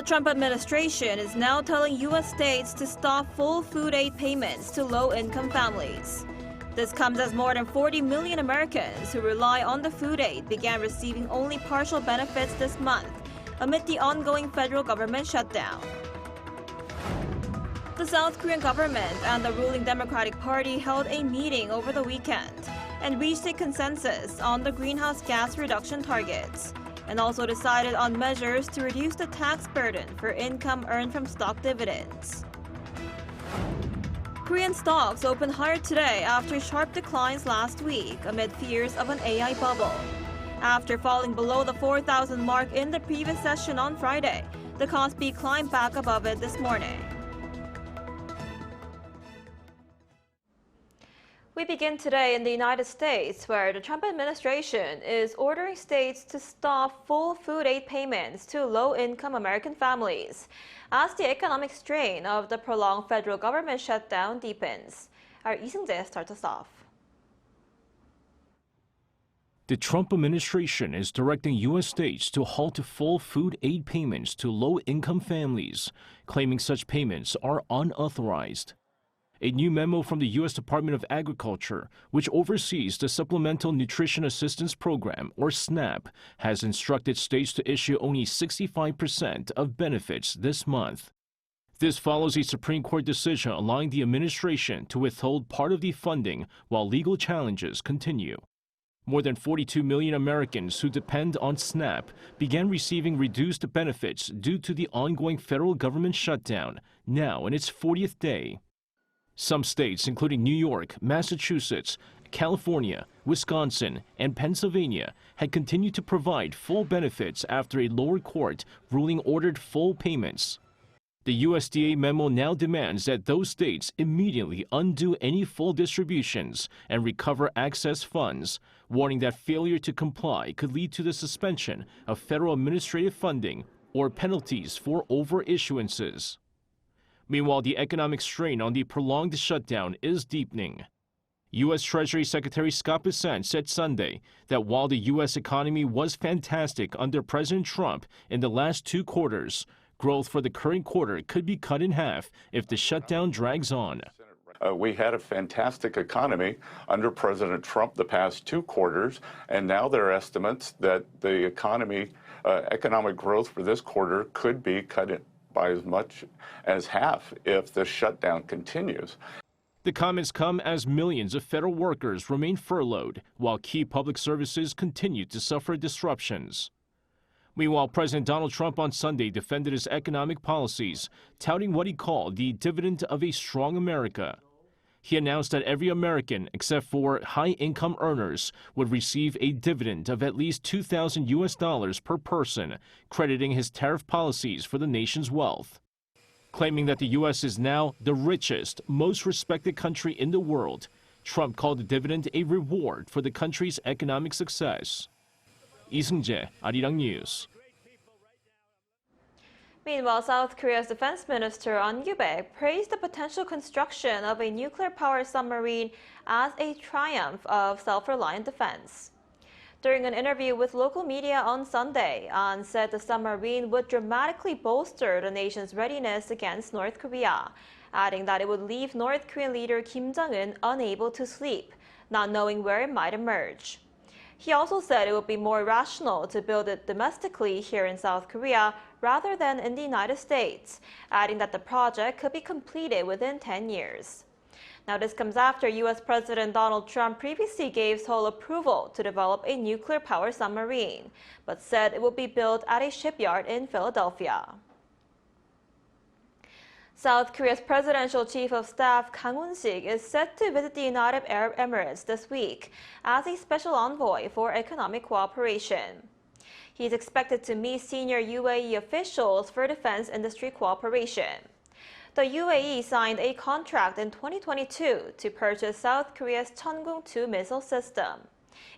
The Trump administration is now telling U.S. states to stop full food aid payments to low-income families. This comes as more than 40 million Americans who rely on the food aid began receiving only partial benefits this month amid the ongoing federal government shutdown. The South Korean government and the ruling Democratic Party held a meeting over the weekend and reached a consensus on the greenhouse gas reduction targets, and also decided on measures to reduce the tax burden for income earned from stock dividends. Korean stocks opened higher today after sharp declines last week amid fears of an AI bubble. After falling below the 4,000 mark in the previous session on Friday, the Kospi climbed back above it this morning. We begin today in the United States, where the Trump administration is ordering states to stop full food aid payments to low-income American families as the economic strain of the prolonged federal government shutdown deepens. Our Lee Seung-jae starts us off. The Trump administration is directing U.S. states to halt full food aid payments to low-income families, claiming such payments are unauthorized. A new memo from the U.S. Department of Agriculture, which oversees the Supplemental Nutrition Assistance Program, or SNAP, has instructed states to issue only 65% of benefits this month. This follows a Supreme Court decision allowing the administration to withhold part of the funding while legal challenges continue. More than 42 million Americans who depend on SNAP began receiving reduced benefits due to the ongoing federal government shutdown, now in its 40th day. Some states, including New York, Massachusetts, California, Wisconsin, and Pennsylvania, had continued to provide full benefits after a lower court ruling ordered full payments. The USDA memo now demands that those states immediately undo any full distributions and recover excess funds, warning that failure to comply could lead to the suspension of federal administrative funding or penalties for overissuances. Meanwhile, the economic strain on the prolonged shutdown is deepening. U.S. Treasury Secretary Scott Bessent said Sunday that while the U.S. economy was fantastic under President Trump in the last 2 quarters, growth for the current quarter could be cut in half if the shutdown drags on. We had a fantastic economy under President Trump the past 2 quarters, and now there are estimates that the economic growth for this quarter could be cut by as much as half if the shutdown continues. The comments come as millions of federal workers remain furloughed, while key public services continue to suffer disruptions. Meanwhile, President Donald Trump on Sunday defended his economic policies, touting what he called the dividend of a strong America. He announced that every American, except for high-income earners, would receive a dividend of at least $2,000 per person, crediting his tariff policies for the nation's wealth. Claiming that the U.S. is now the richest, most respected country in the world, Trump called the dividend a reward for the country's economic success. Lee Seung-jae, Arirang News. Meanwhile, South Korea's defense minister An Gyu-baek praised the potential construction of a nuclear-powered submarine as a triumph of self-reliant defense. During an interview with local media on Sunday, An said the submarine would dramatically bolster the nation's readiness against North Korea, adding that it would leave North Korean leader Kim Jong-un unable to sleep, not knowing where it might emerge. He also said it would be more rational to build it domestically here in South Korea rather than in the United States, adding that the project could be completed within 10 years. Now, this comes after U.S. President Donald Trump previously gave Seoul approval to develop a nuclear-powered submarine, but said it would be built at a shipyard in Philadelphia. South Korea's presidential chief of staff Kang Won-sik is set to visit the United Arab Emirates this week as a special envoy for economic cooperation. He is expected to meet senior UAE officials for defense industry cooperation. The UAE signed a contract in 2022 to purchase South Korea's Cheongung-2 missile system.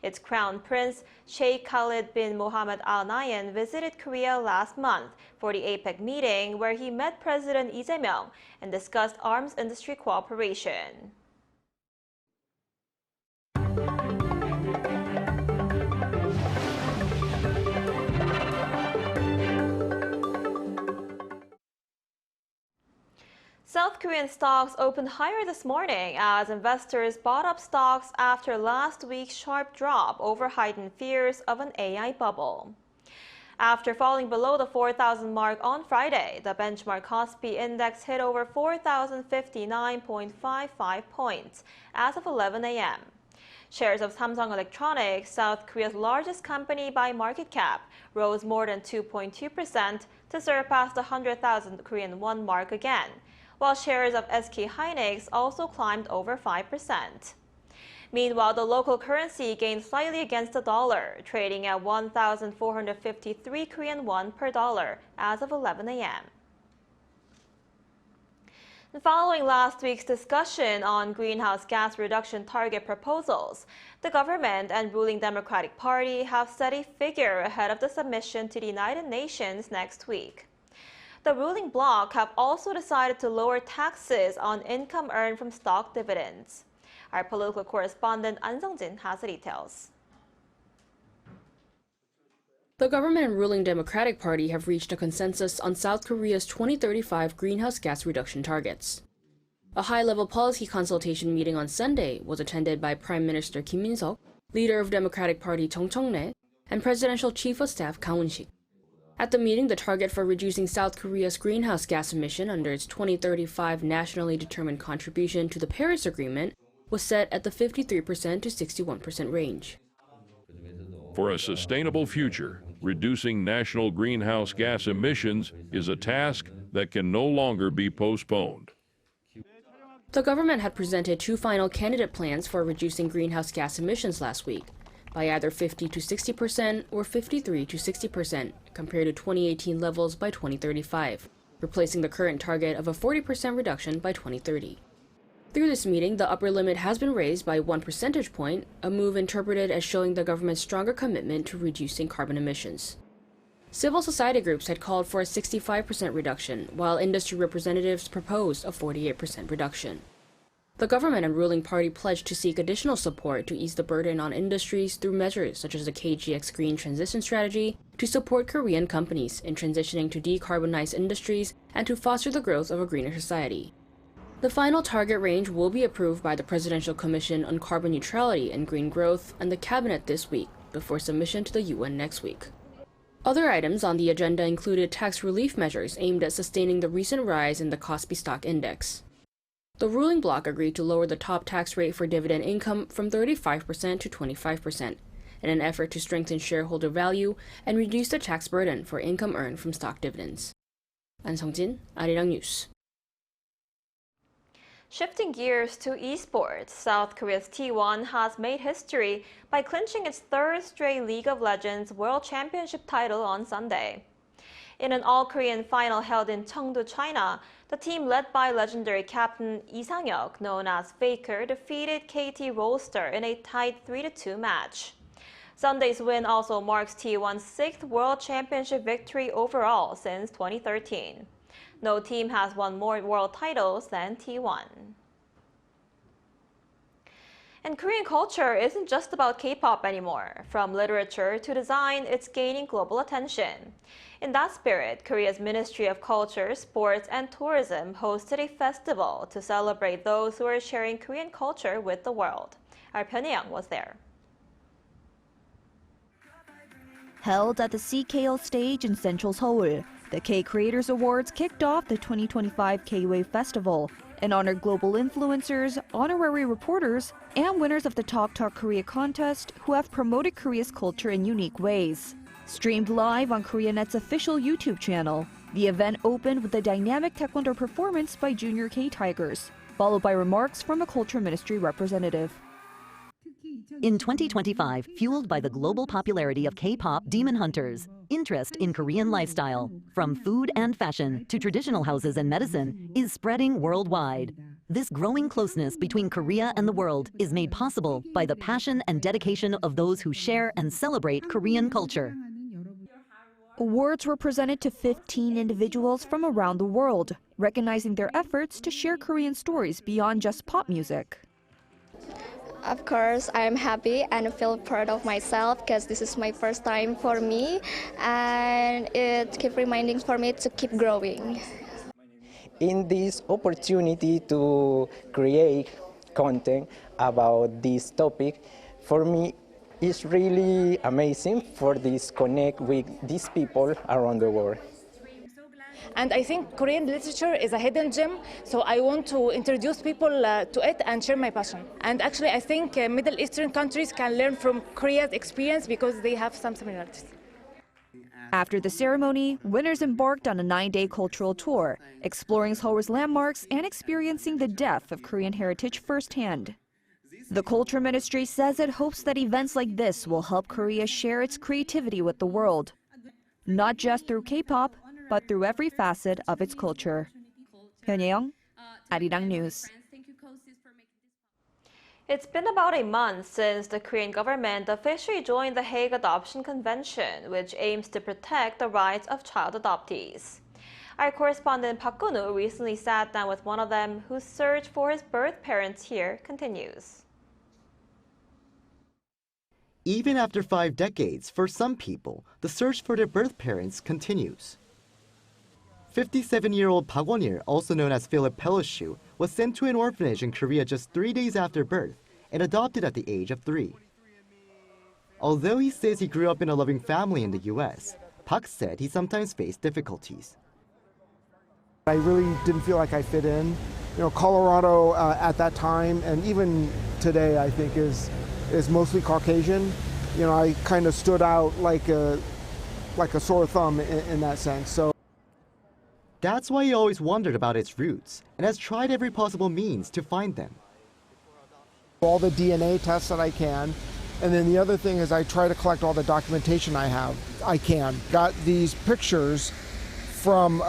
Its Crown Prince Sheikh Khalid bin Mohammed Al Nahyan visited Korea last month for the APEC meeting, where he met President Lee Jae-myung and discussed arms industry cooperation. South Korean stocks opened higher this morning as investors bought up stocks after last week's sharp drop over heightened fears of an AI bubble. After falling below the 4,000 mark on Friday, the benchmark Kospi index hit over 4,059.55 points as of 11 a.m. Shares of Samsung Electronics, South Korea's largest company by market cap, rose more than 2.2% to surpass the 100,000 Korean won mark again, while shares of SK Hynix also climbed over 5%. Meanwhile, the local currency gained slightly against the dollar, trading at 1,453 Korean won per dollar as of 11 a.m. Following last week's discussion on greenhouse gas reduction target proposals, the government and ruling Democratic Party have set a figure ahead of the submission to the United Nations next week. The ruling bloc have also decided to lower taxes on income earned from stock dividends. Our political correspondent An Sung-jin has the details. The government and ruling Democratic Party have reached a consensus on South Korea's 2035 greenhouse gas reduction targets. A high-level policy consultation meeting on Sunday was attended by Prime Minister Kim Min-seok, leader of Democratic Party Jung Cheong-rae, and Presidential Chief of Staff Kang Won-sik. At the meeting, the target for reducing South Korea's greenhouse gas emission under its 2035 nationally determined contribution to the Paris Agreement was set at the 53% to 61% range. For a sustainable future, reducing national greenhouse gas emissions is a task that can no longer be postponed. The government had presented two final candidate plans for reducing greenhouse gas emissions last week, by either 50 to 60% or 53 to 60% compared to 2018 levels by 2035, replacing the current target of a 40% reduction by 2030. Through this meeting, the upper limit has been raised by 1 percentage point, a move interpreted as showing the government's stronger commitment to reducing carbon emissions. Civil society groups had called for a 65% reduction, while industry representatives proposed a 48% reduction. The government and ruling party pledged to seek additional support to ease the burden on industries through measures such as the KGX Green Transition Strategy to support Korean companies in transitioning to decarbonized industries and to foster the growth of a greener society. The final target range will be approved by the Presidential Commission on Carbon Neutrality and Green Growth and the Cabinet this week, before submission to the UN next week. Other items on the agenda included tax relief measures aimed at sustaining the recent rise in the Kospi stock index. The ruling bloc agreed to lower the top tax rate for dividend income from 35% to 25%, in an effort to strengthen shareholder value and reduce the tax burden for income earned from stock dividends. An Sung-jin, Arirang News. Shifting gears to esports, South Korea's T1 has made history by clinching its third straight League of Legends World Championship title on Sunday. In an all-Korean final held in Cheongdu, China, the team led by legendary captain Lee Sang-hyuk, known as Faker, defeated KT Rolster in a tight 3-2 match. Sunday's win also marks T1's 6th World Championship victory overall since 2013. No team has won more world titles than T1. And Korean culture isn't just about K-pop anymore. From literature to design, it's gaining global attention. In that spirit, Korea's Ministry of Culture, Sports and Tourism hosted a festival to celebrate those who are sharing Korean culture with the world. Our Pyeongyang was there. Held at the CKL stage in central Seoul, the K-Creators Awards kicked off the 2025 K-Wave Festival and honored global influencers, honorary reporters, and winners of the Talk Korea contest who have promoted Korea's culture in unique ways. Streamed live on KoreaNet's official YouTube channel, the event opened with a dynamic taekwondo performance by Junior K-Tigers, followed by remarks from a Culture Ministry representative. In 2025, fueled by the global popularity of K-pop Demon Hunters, interest in Korean lifestyle, from food and fashion to traditional houses and medicine, is spreading worldwide. This growing closeness between Korea and the world is made possible by the passion and dedication of those who share and celebrate Korean culture. Awards were presented to 15 individuals from around the world, recognizing their efforts to share Korean stories beyond just pop music. Of course, I'm happy and feel proud of myself because this is my first time for me, and it keeps reminding for me to keep growing. in this opportunity to create content about this topic, for me, it's really amazing for this connect with these people around the world. And I think Korean literature is a hidden gem, so I want to introduce people to it and share my passion. And actually, I think Middle Eastern countries can learn from Korea's experience because they have some similarities. After the ceremony, winners embarked on a 9-day cultural tour, exploring Seoul's landmarks and experiencing the depth of Korean heritage firsthand. The Culture Ministry says it hopes that events like this will help Korea share its creativity with the world, not just through K-pop, but through every facet of its culture. Hyun-Young, Arirang News. It's been about a month since the Korean government officially joined the Hague Adoption Convention, which aims to protect the rights of child adoptees. Our correspondent Park Gun-woo recently sat down with one of them whose search for his birth parents here continues. Even after 5 decades, for some people, the search for their birth parents continues. 57-year-old Park Won-il, also known as Philip Peloshu, was sent to an orphanage in Korea just 3 days after birth and adopted at the age of 3. Although he says he grew up in a loving family in the US, Park said he sometimes faced difficulties. I really didn't feel like I fit in. You know, Colorado at that time, and even today, I think is mostly Caucasian. You know, I kind of stood out like a sore thumb in that sense. So. That's why he always wondered about its roots and has tried every possible means to find them. All the DNA tests that I can, and then the other thing is I try to collect all the documentation I can. Got these pictures from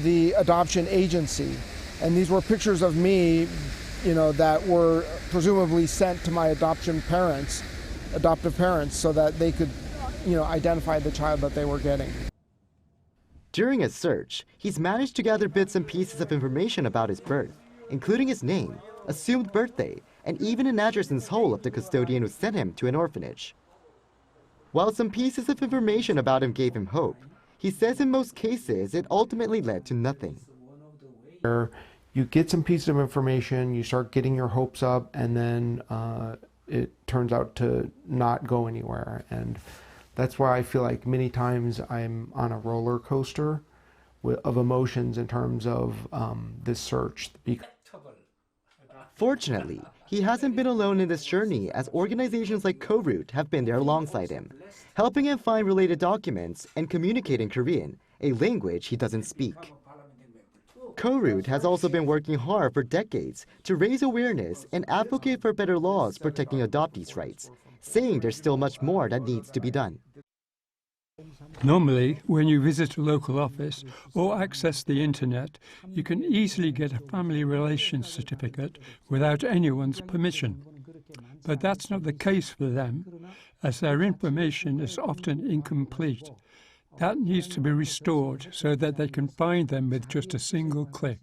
the adoption agency, and these were pictures of me, you know, that were presumably sent to my adoptive parents, so that they could, you know, identify the child that they were getting. During his search, he's managed to gather bits and pieces of information about his birth, including his name, assumed birthday, and even an address in Seoul of the custodian who sent him to an orphanage. While some pieces of information about him gave him hope, he says in most cases it ultimately led to nothing. You get some pieces of information, you start getting your hopes up, and then it turns out to not go anywhere. And that's why I feel like many times I'm on a roller coaster of emotions in terms of this search. Fortunately, he hasn't been alone in this journey, as organizations like Ko-Root have been there alongside him, helping him find related documents and communicate in Korean, a language he doesn't speak. Ko-Root has also been working hard for decades to raise awareness and advocate for better laws protecting adoptees' rights, saying there's still much more that needs to be done. Normally, when you visit a local office or access the internet, you can easily get a family relations certificate without anyone's permission. But that's not the case for them, as their information is often incomplete. That needs to be restored so that they can find them with just a single click.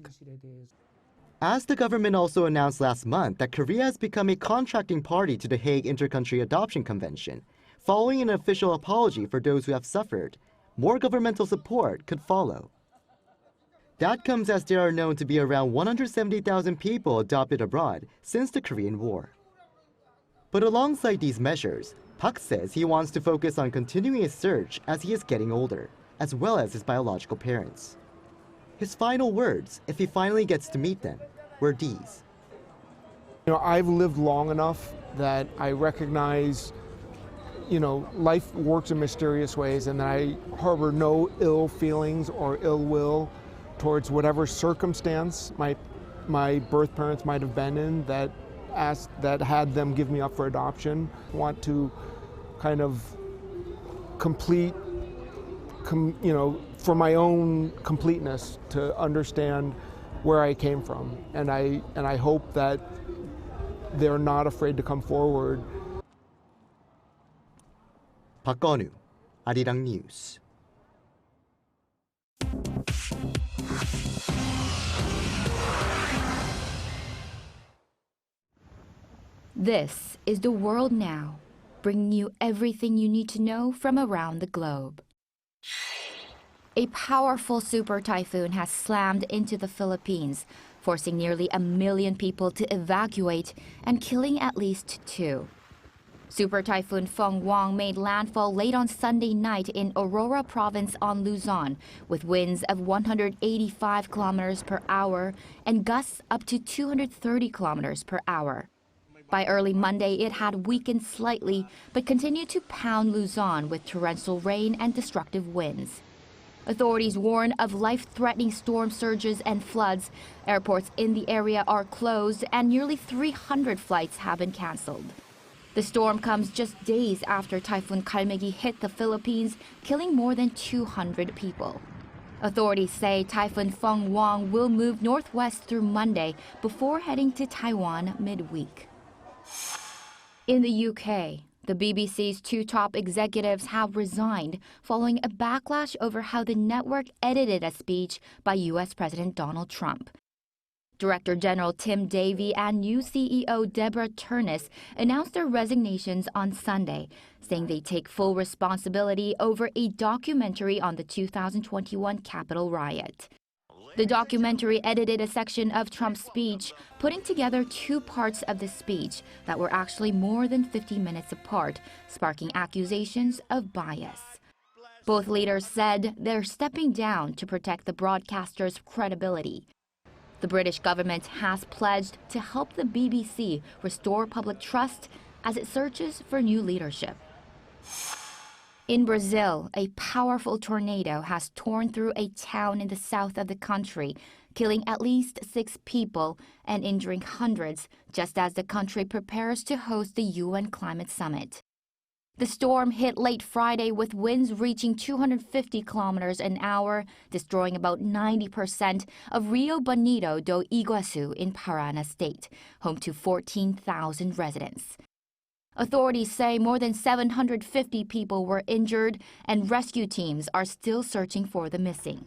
As the government also announced last month that Korea has become a contracting party to the Hague Intercountry Adoption Convention, following an official apology for those who have suffered, more governmental support could follow. That comes as there are known to be around 170,000 people adopted abroad since the Korean War. But alongside these measures, Park says he wants to focus on continuing his search as he is getting older, as well as his biological parents. His final words, if he finally gets to meet them, were these. You know, I've lived long enough that I recognize, you know, life works in mysterious ways, and that I harbor no ill feelings or ill will towards whatever circumstance my birth parents might have been in that had them give me up for adoption. I want to kind of complete, you know, for my own completeness, to understand where I came from, and I hope that they're not afraid to come forward. Park Gun-woo, Arirang News. This is The World Now, bringing you everything you need to know from around the globe. A powerful super typhoon has slammed into the Philippines, forcing nearly 1 million people to evacuate and killing at least 2. Super Typhoon Fung-Wong made landfall late on Sunday night in Aurora Province on Luzon, with winds of 185 kilometers per hour and gusts up to 230 kilometers per hour. By early Monday, it had weakened slightly, but continued to pound Luzon with torrential rain and destructive winds. Authorities warn of life-threatening storm surges and floods. Airports in the area are closed, and nearly 300 flights have been canceled. The storm comes just days after Typhoon Kalmegi hit the Philippines, killing more than 200 people. Authorities say Typhoon Fung-Wong will move northwest through Monday before heading to Taiwan midweek. In the UK, the BBC's 2 top executives have resigned following a backlash over how the network edited a speech by U.S. President Donald Trump. Director General Tim Davie and new CEO Deborah Turnus announced their resignations on Sunday, saying they take full responsibility over a documentary on the 2021 Capitol riot. The documentary edited a section of Trump's speech, putting together 2 parts of the speech that were actually more than 50 minutes apart, sparking accusations of bias. Both leaders said they're stepping down to protect the broadcaster's credibility. The British government has pledged to help the BBC restore public trust as it searches for new leadership. In Brazil, a powerful tornado has torn through a town in the south of the country, killing at least 6 people and injuring hundreds, just as the country prepares to host the UN Climate Summit. The storm hit late Friday with winds reaching 250 kilometers an hour, destroying about 90% of Rio Bonito do Iguaçu in Paraná State, home to 14,000 residents. Authorities say more than 750 people were injured, and rescue teams are still searching for the missing.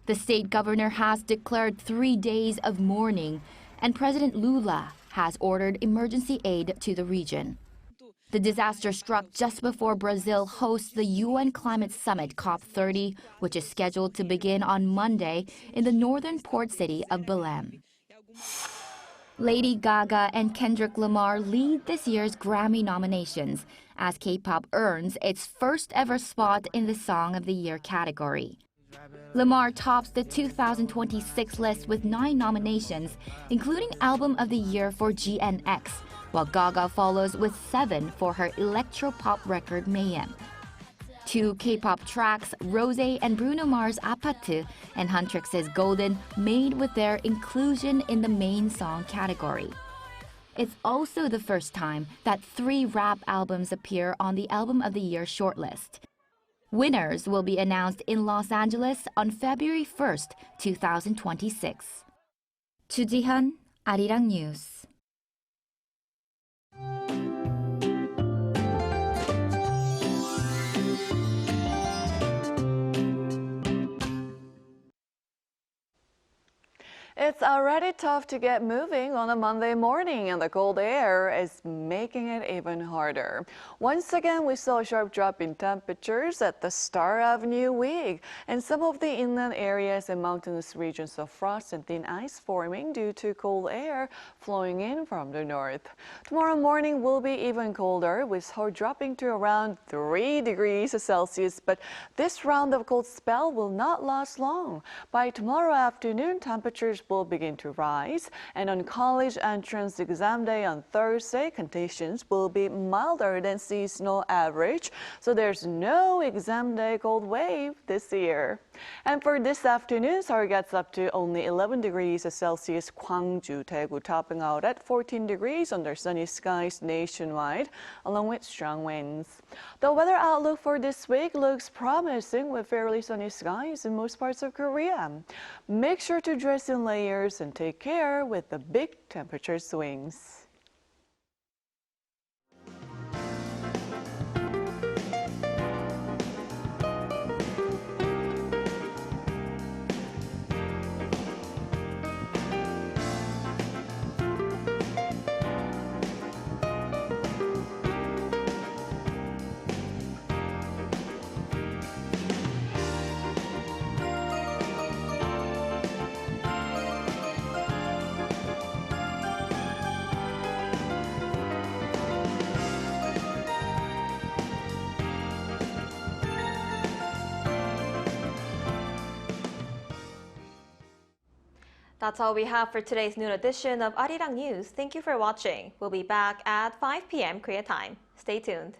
The state governor has declared 3 days of mourning, and President Lula has ordered emergency aid to the region. The disaster struck just before Brazil hosts the UN Climate Summit COP30, which is scheduled to begin on Monday in the northern port city of Belém. Lady Gaga and Kendrick Lamar lead this year's Grammy nominations as K-pop earns its first ever spot in the Song of the Year category. Lamar tops the 2026 list with 9 nominations, including Album of the Year for GNX, while Gaga follows with 7 for her electropop record Mayhem. 2 K-pop tracks, Rosé and Bruno Mars' Apatu and Huntrix's Golden, made with their inclusion in the main song category. It's also the first time that 3 rap albums appear on the Album of the Year shortlist. Winners will be announced in Los Angeles on February 1st, 2026. Chu Ji-hyun, Arirang News. It's already tough to get moving on a Monday morning, and the cold air is making it even harder. Once again, we saw a sharp drop in temperatures at the start of new week, and some of the inland areas and mountainous regions saw frost and thin ice forming due to cold air flowing in from the north. Tomorrow morning will be even colder, with Seoul dropping to around 3 degrees Celsius, but this round of cold spell will not last long. By tomorrow afternoon, temperatures will begin to rise, and on college entrance exam day on Thursday, conditions will be milder than seasonal average, so there's no exam day cold wave this year. And for this afternoon, Seoul gets up to only 11 degrees Celsius, Gwangju, Daegu topping out at 14 degrees under sunny skies nationwide, along with strong winds. The weather outlook for this week looks promising with fairly sunny skies in most parts of Korea. Make sure to dress in layers and take care with the big temperature swings. That's all we have for today's noon edition of Arirang News. Thank you for watching. We'll be back at 5 p.m. Korea time. Stay tuned.